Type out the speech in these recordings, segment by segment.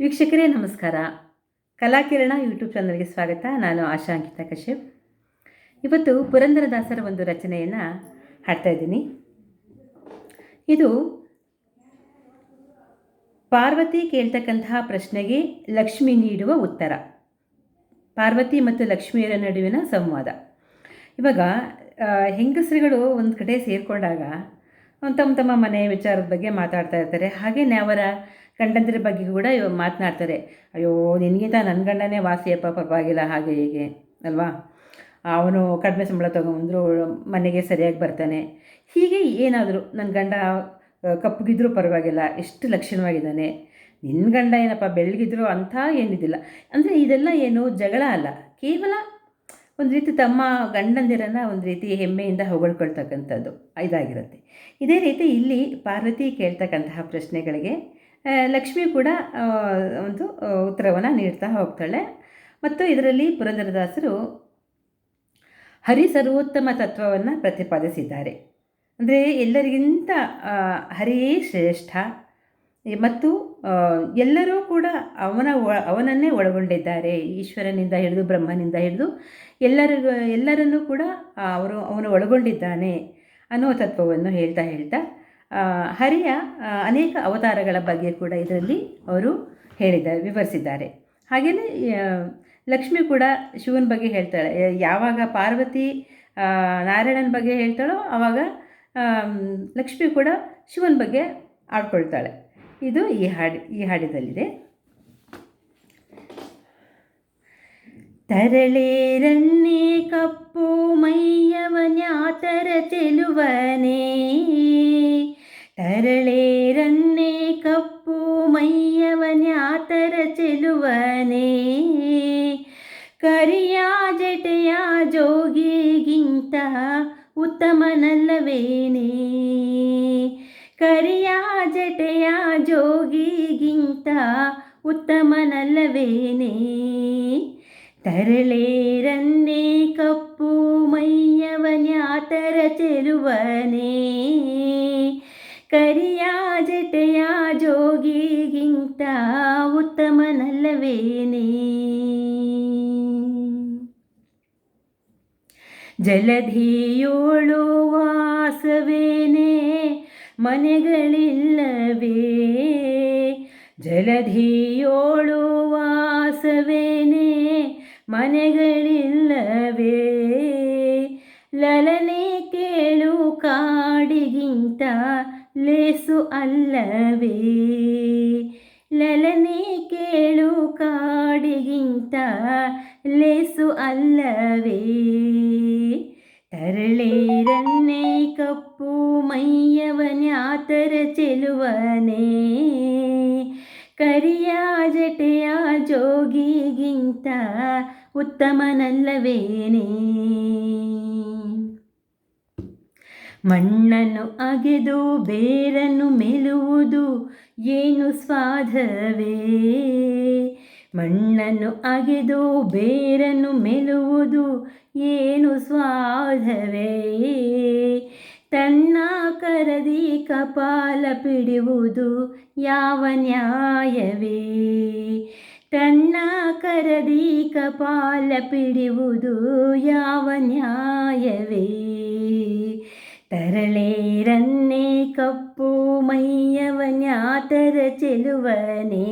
ವೀಕ್ಷಕರೇ ನಮಸ್ಕಾರ. ಕಲಾಕಿರಣ ಯೂಟ್ಯೂಬ್ ಚಾನಲ್ಗೆ ಸ್ವಾಗತ. ನಾನು ಆಶಾ ಅಂಕಿತಾ ಕಶ್ಯಪ್. ಇವತ್ತು ಪುರಂದರದಾಸರ ಒಂದು ರಚನೆಯನ್ನು ಹಾಡ್ತಾ ಇದ್ದೀನಿ. ಇದು ಪಾರ್ವತಿ ಕೇಳ್ತಕ್ಕಂತಹ ಪ್ರಶ್ನೆಗೆ ಲಕ್ಷ್ಮಿ ನೀಡುವ ಉತ್ತರ. ಪಾರ್ವತಿ ಮತ್ತು ಲಕ್ಷ್ಮಿಯರ ನಡುವಿನ ಸಂವಾದ. ಇವಾಗ ಹೆಂಗಸರುಗಳು ಒಂದು ಕಡೆ ಸೇರಿಕೊಂಡಾಗ ತಮ್ಮ ತಮ್ಮ ಮನೆ ವಿಚಾರದ ಬಗ್ಗೆ ಮಾತಾಡ್ತಾ ಇರ್ತಾರೆ. ಹಾಗೆಯೇ ಅವರ ಗಂಡಂದಿರ ಬಗ್ಗೆ ಕೂಡ ಮಾತನಾಡ್ತಾರೆ. ಅಯ್ಯೋ, ನಿನಗಿಂತ ನನ್ನ ಗಂಡನೇ ವಾಸಿಯಪ್ಪ, ಪರವಾಗಿಲ್ಲ, ಹಾಗೆ ಹೀಗೆ ಅಲ್ವಾ. ಅವನು ಕಡಿಮೆ ಸಂಬಳ ತೊಗೊಂಡ್ರು ಮನೆಗೆ ಸರಿಯಾಗಿ ಬರ್ತಾನೆ. ಹೀಗೆ ಏನಾದರೂ ನನ್ನ ಗಂಡ ಕಪ್ಪಗಿದ್ರೂ ಪರವಾಗಿಲ್ಲ, ಎಷ್ಟು ಲಕ್ಷಣವಾಗಿದ್ದಾನೆ. ನಿನ್ನ ಗಂಡ ಏನಪ್ಪ ಬೆಳಗಿದ್ರು ಅಂಥ ಏನಿದಿಲ್ಲ. ಅಂದರೆ ಇದೆಲ್ಲ ಏನು ಜಗಳ ಅಲ್ಲ, ಕೇವಲ ಒಂದು ರೀತಿ ತಮ್ಮ ಗಂಡಂದಿರನ್ನು ಒಂದು ರೀತಿ ಹೆಮ್ಮೆಯಿಂದ ಹೊಗಳ್ಕೊಳ್ತಕ್ಕಂಥದ್ದು ಇದಾಗಿರುತ್ತೆ. ಇದೇ ರೀತಿ ಇಲ್ಲಿ ಪಾರ್ವತಿ ಕೇಳ್ತಕ್ಕಂತಹ ಪ್ರಶ್ನೆಗಳಿಗೆ ಲಕ್ಷ್ಮಿ ಕೂಡ ಒಂದು ಉತ್ತರವನ್ನು ನೀಡ್ತಾ ಹೋಗ್ತಾಳೆ. ಮತ್ತು ಇದರಲ್ಲಿ ಪುರಂದರದಾಸರು ಹರಿ ಸರ್ವೋತ್ತಮ ತತ್ವವನ್ನು ಪ್ರತಿಪಾದಿಸಿದ್ದಾರೆ. ಅಂದರೆ ಎಲ್ಲರಿಗಿಂತ ಹರಿಯೇ ಶ್ರೇಷ್ಠ ಮತ್ತು ಎಲ್ಲರೂ ಕೂಡ ಅವನನ್ನೇ ಒಳಗೊಂಡಿದ್ದಾರೆ. ಈಶ್ವರನಿಂದ ಹಿಡಿದು ಬ್ರಹ್ಮನಿಂದ ಹಿಡಿದು ಎಲ್ಲರನ್ನೂ ಕೂಡ ಅವನು ಒಳಗೊಂಡಿದ್ದಾನೆ ಅನ್ನೋ ತತ್ವವನ್ನು ಹೇಳ್ತಾ ಹರಿಯ ಅನೇಕ ಅವತಾರಗಳ ಬಗ್ಗೆ ಕೂಡ ಇದರಲ್ಲಿ ಅವರು ವಿವರಿಸಿದ್ದಾರೆ. ಹಾಗೆಯೇ ಲಕ್ಷ್ಮಿ ಕೂಡ ಶಿವನ ಬಗ್ಗೆ ಹೇಳ್ತಾಳೆ. ಯಾವಾಗ ಪಾರ್ವತಿ ನಾರಾಯಣನ ಬಗ್ಗೆ ಹೇಳ್ತಾಳೋ ಆವಾಗ ಲಕ್ಷ್ಮಿ ಕೂಡ ಶಿವನ ಬಗ್ಗೆ ಆಡ್ಕೊಳ್ತಾಳೆ. ಇದು ಈ ಹಾಡಿನಲ್ಲಿದೆ. ತರಳೇರನ್ನೇ ಕಪ್ಪು ಮೈಯವನ್ಯಾತರ ಚೆಲುವನೇ, ತರಳೇರನ್ನೇ ಕಪ್ಪು ಮೈಯವನ್ಯಾತರ ಚೆಲುವನೇ, ಕರಿಯ ಜಟೆಯ ಜೋಗಿಗಿಂತ ಉತ್ತಮನಲ್ಲವೇನೇ, ಕರಿಯ ಜಟೆಯ ಜೋಗಿಗಿಂತ ಉತ್ತಮನಲ್ಲವೇನೇ, ತರಳೇರನ್ನೇ ಕಪ್ಪು ಮೈಯವನ್ಯಾತರ ಚೆಲುವನೇ, ಕರಿಯ ಜಟೆಯ ಜೋಗಿಗಿಂತ ಉತ್ತಮನಲ್ಲವೇನೇ, ಜಲಧಿಯೋಳು ವಾಸವೇನೇ ಮನೆಗಳಿಲ್ಲವೇ, ಜಲಧಿಯೋಳು ವಾಸವೇನೇ ಮನೆಗಳಿಲ್ಲವೇ, ಲಲನೆ ಕೇಳು ಕಾಡಿಗಿಂತ ಲೇಸು ಅಲ್ಲವೇ, ಲಲನೆ ಕೇಳು ಕಾಡಿಗಿಂತ ಲೇಸು ಅಲ್ಲವೇ, ತರಳೇರನ್ನೇ ಕಪ್ಪು ಮೈಯವನ್ಯಾತರ ಚೆಲುವನೇ, ಕರಿಯ ಜಟೆಯ ಜೋಗಿಗಿಂತ ಉತ್ತಮನಲ್ಲವೇನೇ, ಮಣ್ಣನ್ನು ಅಗೆದು ಬೇರನ್ನು ಮೆಲುವುದು ಏನು ಸ್ವಾದವೇ, ಮಣ್ಣನ್ನು ಅಗೆದು ಬೇರನ್ನು ಮೆಲುವುದು ಏನು ಸ್ವಾದವೇ, ತನ್ನ ಕರದಿ ಕಪಾಲ ಪಿಡುವುದು ಯಾವ ನ್ಯಾಯವೇ, ತನ್ನ ಕರದಿ ಕಪಾಲ ಪಿಡುವುದು ಯಾವ ನ್ಯಾಯವೇ, ತರಳೇರನ್ನೇ ಕಪ್ಪು ಮೈಯವನ್ಯಾತರ ಚೆಲುವನೇ,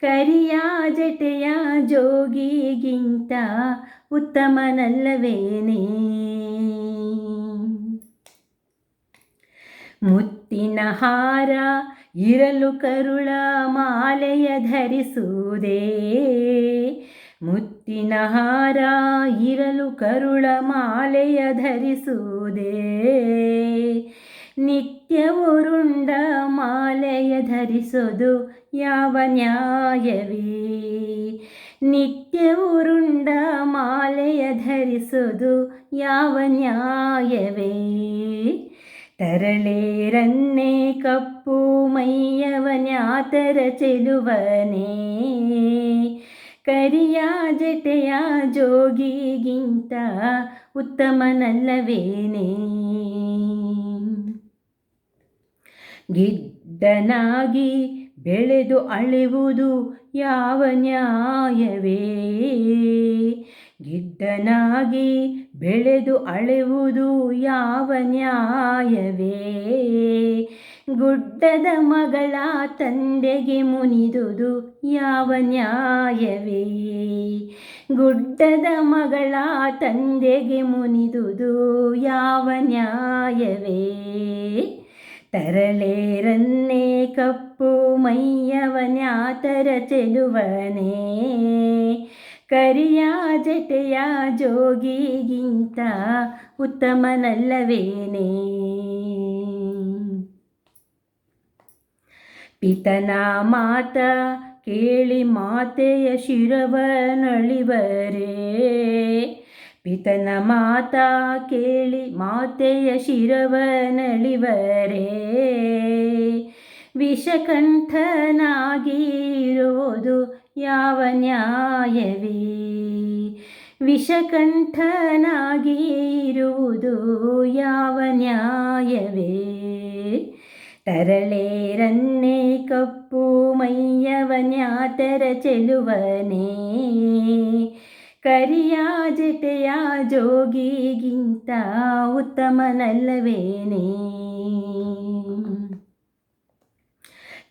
ಕರಿಯ ಜಟೆಯ ಜೋಗಿಗಿಂತ ಉತ್ತಮನಲ್ಲವೇನೇ, ಮುತ್ತಿನ ಹಾರ ಇರಲು ಕರುಳ ಮಾಲೆಯ ಧರಿಸುವುದೇ, ಮುತ್ತಿನ ಹಾರ ಇರಲು ಕರುಳ ಮಾಲೆಯ ಧರಿಸುವುದೇ, ನಿತ್ಯವೂ ರುಂಡ ಮಾಲೆಯ ಧರಿಸೋದು ಯಾವ ನ್ಯಾಯವೇ, ನಿತ್ಯವೂ ರುಂಡ ಮಾಲೆಯ ಧರಿಸೋದು ಯಾವ ನ್ಯಾಯವೇ, ತರಳೇರನ್ನೇ ಕಪ್ಪು ಮೈಯವನ್ಯಾತರ ಚೆಲುವನೇ, ಕರಿಯ ಜಟೆಯ ಜೋಗಿಗಿಂತ ಉತ್ತಮನಲ್ಲವೇನೇ, ಗಿಡ್ಡನಾಗಿ ಬೆಳೆದು ಅಳೆವುದು ಯಾವ ನ್ಯಾಯವೇ. ಗಿಡ್ಡನಾಗಿ ಬೆಳೆದು ಅಳೆವುದು ಯಾವ ನ್ಯಾಯವೇ. ಗುಡ್ಡದ ಮಗಳ ತಂದೆಗೆ ಮುನಿದುದು ಯಾವ ನ್ಯಾಯವೇ. ಗುಡ್ಡದ ಮಗಳ ತಂದೆಗೆ ಮುನಿದುದು ಯಾವ ನ್ಯಾಯವೇ. ತರಳೇರನ್ನೇ ಕಪ್ಪು ಮೈಯವನ್ಯಾತರ ಚೆಲುವನೇ. ಕರಿಯ ಜಟೆಯ ಜೋಗಿಗಿಂತ ಉತ್ತಮನಲ್ಲವೇನೇ. ಪಿತನ ಮಾತ ಕೇಳಿ ಮಾತೆಯ ಶಿರವನಳಿವರೇ. ಪಿತನ ಮಾತ ಕೇಳಿ ಮಾತೆಯ ಶಿರವನಳಿವರೇ. ವಿಷಕಂಠನಾಗಿರುವುದು ಯಾವ ನ್ಯಾಯವೇ. ವಿಷಕಂಠನಾಗಿರುವುದು ಯಾವ ನ್ಯಾಯವೇ. ತರಳೇರನ್ನೇ ಕಪ್ಪು ಮೈಯವನ್ಯಾತರ ಚೆಲುವನೇ. ಕರಿಯ ಜಟೆಯ ಜೋಗಿಗಿಂತ ಉತ್ತಮನಲ್ಲವೇನೇ.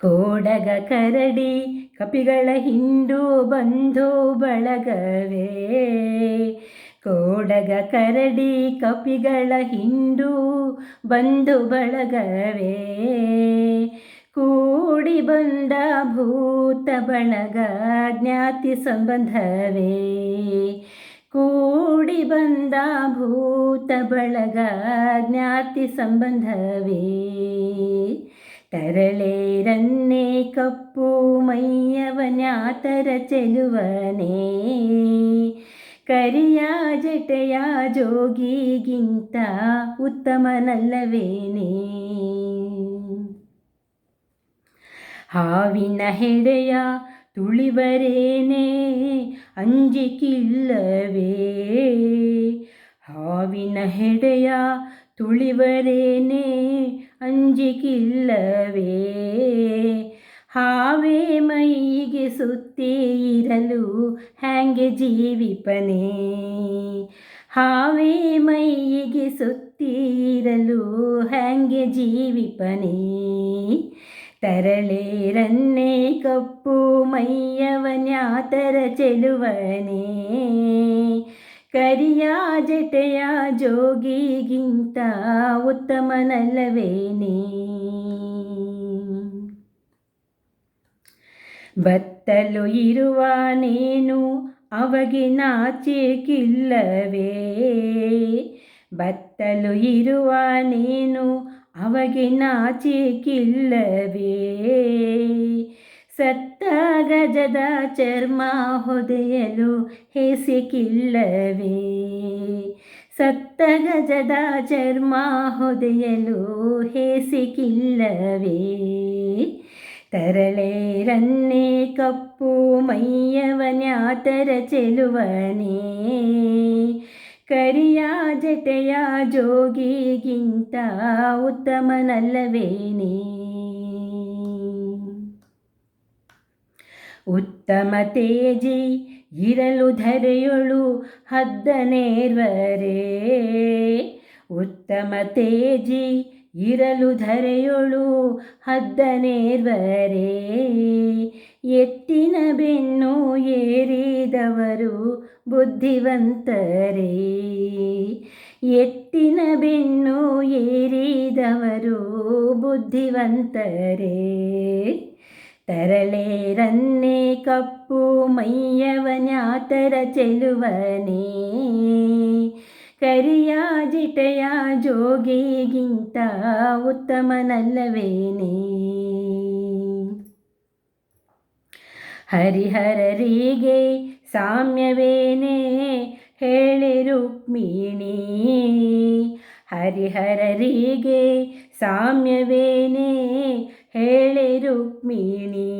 ಕೋಡಗ ಕರಡಿ ಕಪಿಗಳ ಹಿಂಡು ಬಂಧು ಬಳಗವೇ. ಕೋಡಗ ಕರಡಿ ಕಪಿಗಳ ಹಿಂಡು ಬಂಧು ಬಳಗವೇ. ಕೂಡಿ ಬಂದ ಭೂತ ಬಳಗ ಜ್ಞಾತಿ ಸಂಬಂಧವೇ. ಕೂಡಿ ಬಂದ ಭೂತ ಬಳಗ ಜ್ಞಾತಿ ಸಂಬಂಧವೇ. ತರಳೇರನ್ನೇ ಕಪ್ಪು ಮೈಯವನ್ಯಾತರ ಚೆಲುವನೇ. ಕರಿಯ ಜಟೆಯ ಜೋಗಿಗಿಂತ ಉತ್ತಮನಲ್ಲವೇನೇ. ಹಾವಿನ ಹೆಡೆಯ ತುಳಿವರೇನೇ ಅಂಜಿಕಿಲ್ಲವೇ. ಹಾವಿನ ಹೆಡೆಯ ತುಳಿವರೇನೇ ಅಂಜಿಕಿಲ್ಲವೇ. ಹಾವೇ ಮೈಗೆ ಸುತ್ತಿ ಇರಲು ಹ್ಯಾಂಗೆ ಜೀವಿಪನೇ. ಹಾವೇ ಮೈಗೆ ಸುತ್ತಿ ಇರಲು ಹ್ಯಾಂಗೆ ಜೀವಿಪನೇ. ತರಳೇರನ್ನೇ ಕಪ್ಪು ಮೈಯವನ್ಯಾತರ ಚೆಲುವನೇ. ಕರಿಯ ಜಟೆಯ ಜೋಗಿಗಿಂತ ಉತ್ತಮನಲ್ಲವೇನೇ. ಬತ್ತಲು ಇರುವ ನೇನು ಅವಗೆ ನಾಚಿಕಿಲ್ಲವೇ. ಬತ್ತಲು ಇರುವ ನೇನು ಅವಗೆ ನಾಚಿಕಿಲ್ಲವೇ. ಸತ್ತ ಗಜದ ಚರ್ಮ ಹೊದೆಯಲು ಹೇಸಿಕಿಲ್ಲವೇ. ಸತ್ತ ಗಜದ ಚರ್ಮ ಹೊದೆಯಲು ಹೇಸಿಕಿಲ್ಲವೇ. ತರಳೇರನ್ನೇ ಕಪ್ಪು ಮೈಯವನ್ಯಾತರ ಚೆಲುವನೇ. ಕರಿಯ ಜಟೆಯ ಜೋಗಿಗಿಂತ ಉತ್ತಮನಲ್ಲವೇನೇ. ಉತ್ತಮ ತೇಜಿ ಇರಲು ಧರೆಯೊಳು ಹದ್ದನೇರ್ವರೇ. ಉತ್ತಮ ತೇಜಿ ಇರಲು ಧರೆಯೊಳು ಹದ್ದನೇರ್ವರೇ. ಎತ್ತಿನ ಬೆನ್ನು ಏರಿದವರು ಬುದ್ಧಿವಂತರೇ. ಎತ್ತಿನ ಬೆನ್ನು ಏರಿದವರು ಬುದ್ಧಿವಂತರೇ. ತರಳೇರನ್ನೇ ಕಪ್ಪು ಮೈಯವನ್ಯಾತರ ಚೆಲುವನೇ. ಕರಿಯ ಜಿಟೆಯ ಜೋಗಿಗಿಂತ ಉತ್ತಮನಲ್ಲವೇನೇ. ಹರಿಹರರಿಗೆ ಸಾಮ್ಯವೇನೇ ಹೇಳಿ ರುಕ್ಮಿಣಿ. ಹರಿಹರರಿಗೆ ಸಾಮ್ಯವೇನೇ ಹೇಳಿ ರುಕ್ಮಿಣಿ.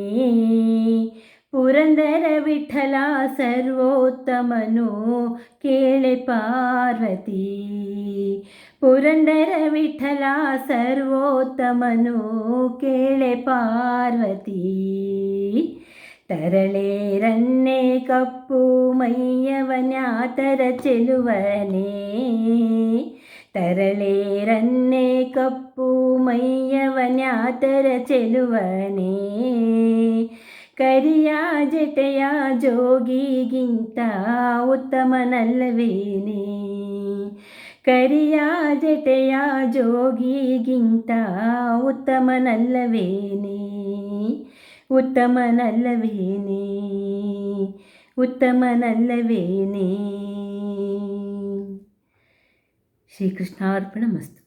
ಪುರಂದರ ವಿಠಲ ಸರ್ವೋತ್ತಮನು ಕೇಳೆ ಪಾರ್ವತಿ. ಪುರಂದರ ವಿಠಲ ಸರ್ವೋತ್ತಮನು ಕೇಳೆ ಪಾರ್ವತಿ. ತರಳೇರನ್ನೇ ಕಪ್ಪು ಮೈಯವನ್ಯಾತರ ಚೆಲುವನೇ. ತರಳೇರನ್ನೇ ಕಪ್ಪು ಮೈಯವನ್ಯಾತರ ಚೆಲುವನೇ. ಕರಿಯ ಜಟೆಯ ಜೋಗಿಗಿಂತ ಉತ್ತಮನಲ್ಲವೇನೇ. ಕರಿಯ ಜಟೆಯ ಜೋಗಿಗಿಂತ ಉತ್ತಮನಲ್ಲವೇನೇ. ಉತ್ತಮನಲ್ಲವೇನೇ. ಉತ್ತಮನಲ್ಲವೇನೇ. ಶ್ರೀಕೃಷ್ಣಾರ್ಪಣಮಸ್ತು.